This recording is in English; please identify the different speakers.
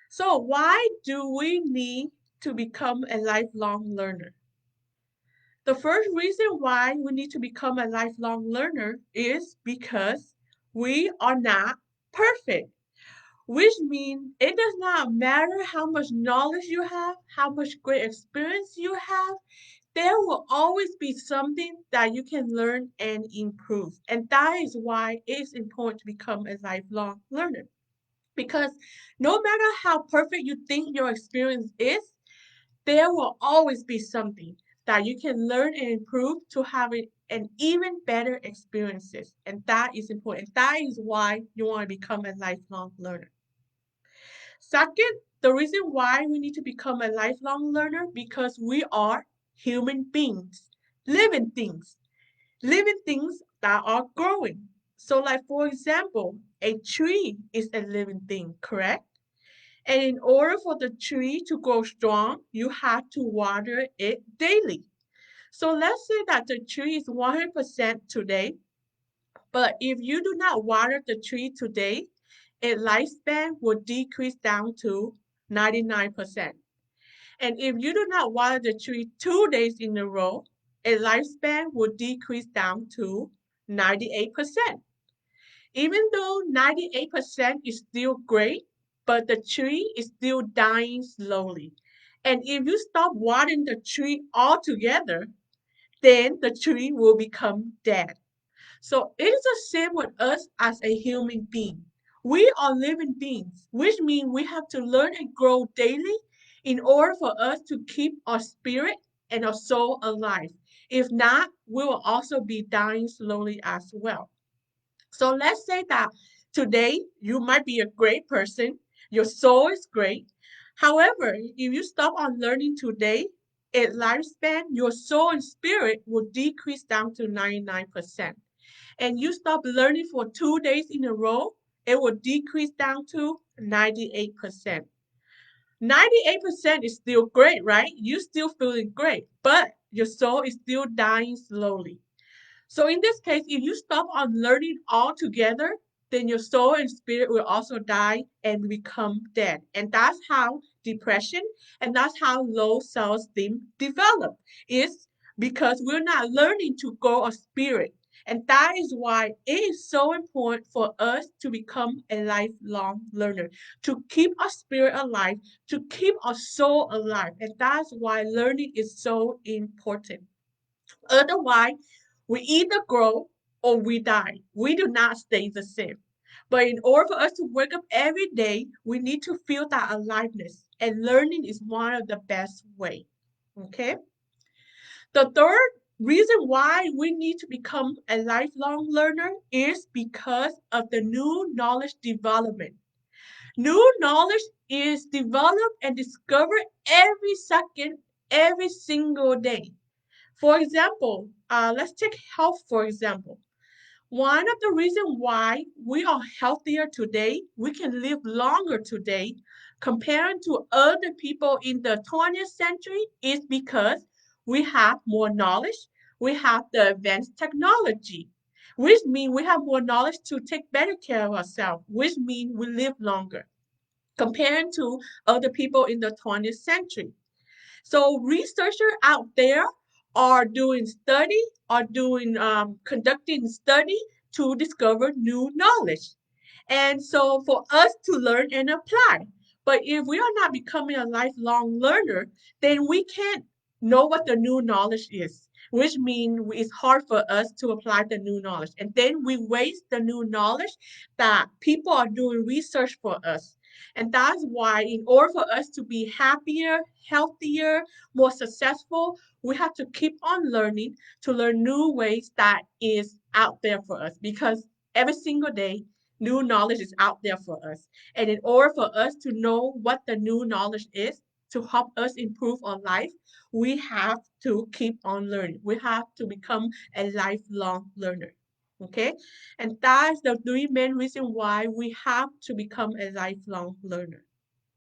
Speaker 1: So why do we need to become a lifelong learner? The first reason why we need to become a lifelong learner is because we are not perfect, which means it does not matter how much knowledge you have, how much great experience you have, there will always be something that you can learn and improve. And that is why it is important to become a lifelong learner. Because no matter how perfect you think your experience is, there will always be something that you can learn and improve to have an even better experiences. And that is important. That is why you want to become a lifelong learner. Second, the reason why we need to become a lifelong learner because we are human beings, living things, living things that are growing. So like for example, a tree is a living thing, correct? And in order for the tree to grow strong, you have to water it daily. So let's say that the tree is 100% today, but if you do not water the tree today, its lifespan will decrease down to 99%. And if you do not water the tree 2 days in a row, its lifespan will decrease down to 98%. Even though 98% is still great, but the tree is still dying slowly. And if you stop watering the tree altogether, then the tree will become dead. So it is the same with us as a human being. We are living beings, which means we have to learn and grow daily in order for us to keep our spirit and our soul alive. If not, we will also be dying slowly as well. So let's say that today you might be a great person, your soul is great. However, if you stop on learning today, its lifespan, your soul and spirit will decrease down to 99%. And you stop learning for 2 days in a row, it will decrease down to 98%. 98% is still great, right? You still feeling great, but your soul is still dying slowly. So in this case, if you stop on learning altogether, then your soul and spirit will also die and become dead. And that's how depression and that's how low self-esteem develop. Is because we're not learning to grow a spirit. And that is why it is so important for us to become a lifelong learner, to keep our spirit alive, to keep our soul alive. And that's why learning is so important. Otherwise, we either grow or we die. We do not stay the same. But in order for us to wake up every day, we need to feel that aliveness. And learning is one of the best way. Okay? The third reason why we need to become a lifelong learner is because of the new knowledge development. New knowledge is developed and discovered every second, every single day. For example, let's take health for example. One of the reasons why we are healthier today, we can live longer today compared to other people in the 20th century is because we have more knowledge, we have the advanced technology, which means we have more knowledge to take better care of ourselves, which means we live longer compared to other people in the 20th century. So researchers out there are doing study, are doing conducting study to discover new knowledge. And so for us to learn and apply. But if we are not becoming a lifelong learner, then we can't know what the new knowledge is, which means it's hard for us to apply the new knowledge. And then we waste the new knowledge that people are doing research for us. And that's why, in order for us to be happier, healthier, more successful, we have to keep on learning to learn new ways that is out there for us because every single day new knowledge is out there for us. And in order for us to know what the new knowledge is to help us improve our life, we have to keep on learning. We have to become a lifelong learner. Okay? And that's the three main reasons why we have to become a lifelong learner.